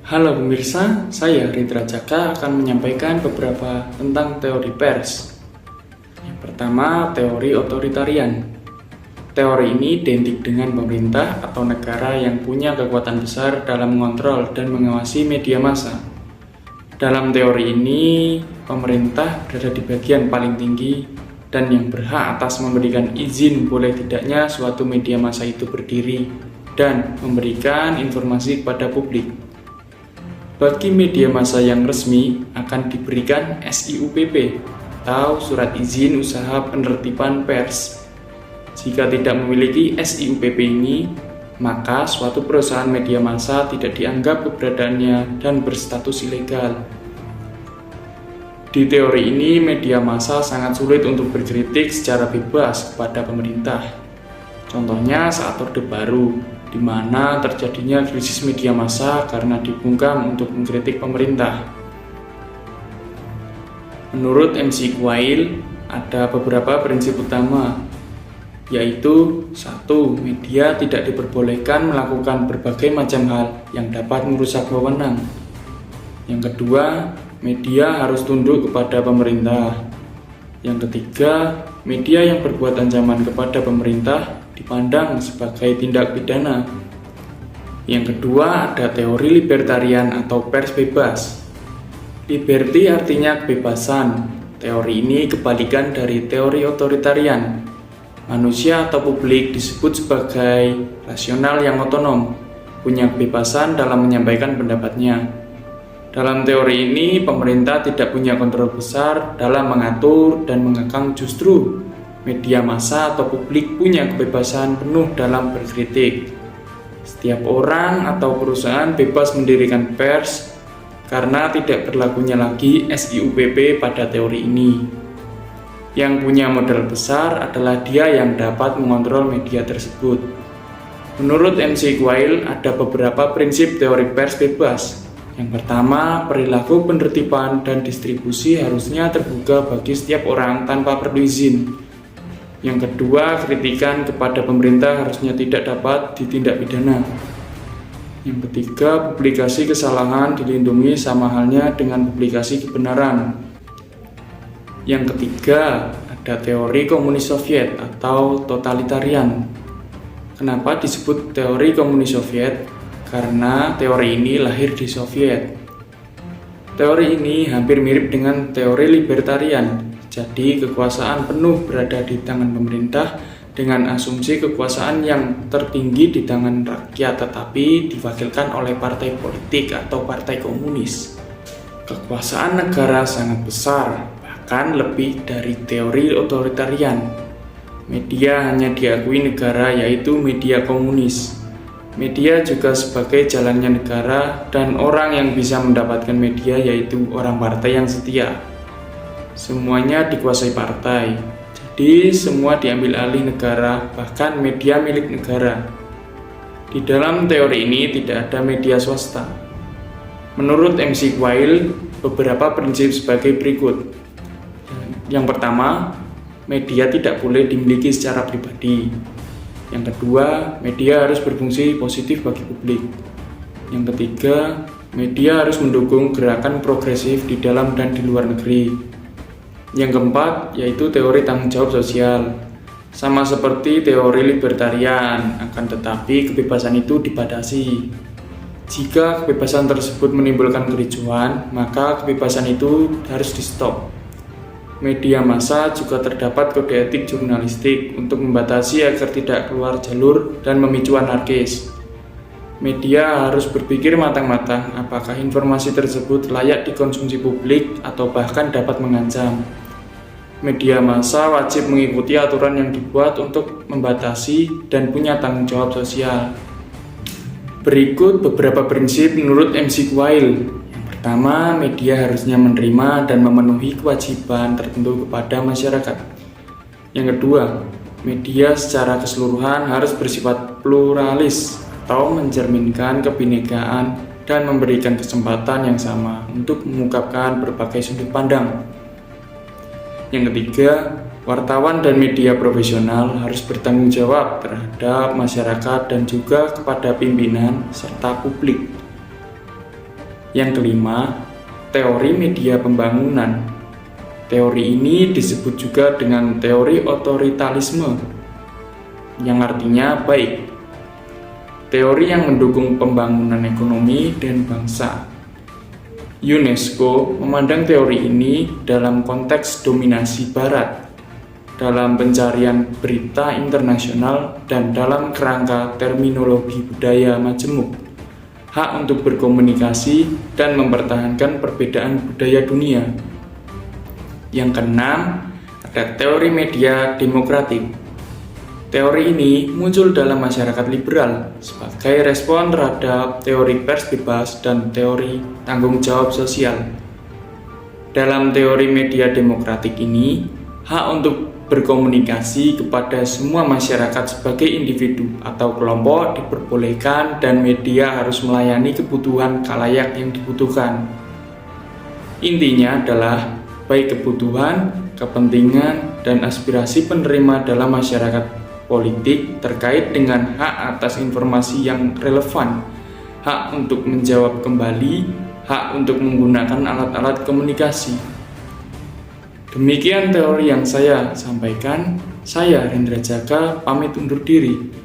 Halo pemirsa, saya Ritra Jaka akan menyampaikan beberapa tentang teori pers. Yang pertama, teori otoritarian. Teori ini identik dengan pemerintah atau negara yang punya kekuatan besar dalam mengontrol dan mengawasi media massa. Dalam teori ini, pemerintah berada di bagian paling tinggi dan yang berhak atas memberikan izin boleh tidaknya suatu media massa itu berdiri dan memberikan informasi kepada publik. Bagi media massa yang resmi akan diberikan SIUPP atau Surat Izin Usaha Penertiban Pers. Jika tidak memiliki SIUPP ini, maka suatu perusahaan media massa tidak dianggap keberadaannya dan berstatus ilegal. Di teori ini, media massa sangat sulit untuk berkritik secara bebas kepada pemerintah. Contohnya saat Orde Baru, di mana terjadinya krisis media massa karena dibungkam untuk mengkritik pemerintah. Menurut MC Kuail, ada beberapa prinsip utama, yaitu 1. Media tidak diperbolehkan melakukan berbagai macam hal yang dapat merusak wewenang. Yang kedua, media harus tunduk kepada pemerintah. Yang ketiga, media yang berbuat ancaman kepada pemerintah dipandang sebagai tindak pidana. Yang kedua, ada teori libertarian atau pers bebas. Liberty artinya kebebasan. Teori ini kebalikan dari teori otoritarian. Manusia atau publik disebut sebagai rasional yang otonom, punya kebebasan dalam menyampaikan pendapatnya. Dalam teori ini, pemerintah tidak punya kontrol besar dalam mengatur dan mengekang, justru media massa atau publik punya kebebasan penuh dalam berkritik. Setiap orang atau perusahaan bebas mendirikan pers karena tidak berlakunya lagi SIUPP pada teori ini. Yang punya modal besar adalah dia yang dapat mengontrol media tersebut. Menurut MC Kuail, ada beberapa prinsip teori pers bebas. Yang pertama, perilaku penertiban dan distribusi harusnya terbuka bagi setiap orang tanpa perlu izin. Yang kedua, kritikan kepada pemerintah harusnya tidak dapat ditindak pidana. Yang ketiga, publikasi kesalahan dilindungi sama halnya dengan publikasi kebenaran. Yang ketiga, ada teori komunis Soviet atau totalitarian. Kenapa disebut teori komunis Soviet? Karena teori ini lahir di Soviet. Teori ini hampir mirip dengan teori libertarian. Jadi kekuasaan penuh berada di tangan pemerintah dengan asumsi kekuasaan yang tertinggi di tangan rakyat, tetapi diwakilkan oleh partai politik atau partai komunis. Kekuasaan negara sangat besar, bahkan lebih dari teori otoritarian. Media hanya diakui negara, yaitu media komunis. Media juga sebagai jalannya negara, dan orang yang bisa mendapatkan media yaitu orang partai yang setia. Semuanya dikuasai partai, jadi semua diambil alih negara, bahkan media milik negara. Di dalam teori ini tidak ada media swasta. Menurut MC Kuail, beberapa prinsip sebagai berikut. Yang pertama, media tidak boleh dimiliki secara pribadi. Yang kedua, media harus berfungsi positif bagi publik. Yang ketiga, media harus mendukung gerakan progresif di dalam dan di luar negeri. Yang keempat, yaitu teori tanggung jawab sosial. Sama seperti teori libertarian, akan tetapi kebebasan itu dibatasi. Jika kebebasan tersebut menimbulkan kericuhan, maka kebebasan itu harus di-stop. Media massa juga terdapat kode etik jurnalistik untuk membatasi agar tidak keluar jalur dan memicu anarkis. Media harus berpikir matang-matang apakah informasi tersebut layak dikonsumsi publik atau bahkan dapat mengancam. Media massa wajib mengikuti aturan yang dibuat untuk membatasi dan punya tanggung jawab sosial. Berikut beberapa prinsip menurut MC Kuail. Pertama, media harusnya menerima dan memenuhi kewajiban tertentu kepada masyarakat. Yang kedua, media secara keseluruhan harus bersifat pluralis atau mencerminkan kebinekaan dan memberikan kesempatan yang sama untuk mengungkapkan berbagai sudut pandang. Yang ketiga, wartawan dan media profesional harus bertanggung jawab terhadap masyarakat dan juga kepada pimpinan serta publik. Yang kelima, teori media pembangunan. Teori ini disebut juga dengan teori otoritalisme, yang artinya baik. Teori yang mendukung pembangunan ekonomi dan bangsa. UNESCO memandang teori ini dalam konteks dominasi Barat, dalam pencarian berita internasional, dan dalam kerangka terminologi budaya majemuk, hak untuk berkomunikasi dan mempertahankan perbedaan budaya dunia. Yang keenam, ada teori media demokratik. Teori ini muncul dalam masyarakat liberal sebagai respon terhadap teori pers bebas dan teori tanggung jawab sosial. Dalam teori media demokratik ini, hak untuk berkomunikasi kepada semua masyarakat sebagai individu atau kelompok diperbolehkan dan media harus melayani kebutuhan khalayak yang dibutuhkan. Intinya adalah baik kebutuhan, kepentingan, dan aspirasi penerima dalam masyarakat politik terkait dengan hak atas informasi yang relevan, hak untuk menjawab kembali, hak untuk menggunakan alat-alat komunikasi. Demikian teori yang saya sampaikan. Saya Rendra Jaka pamit undur diri.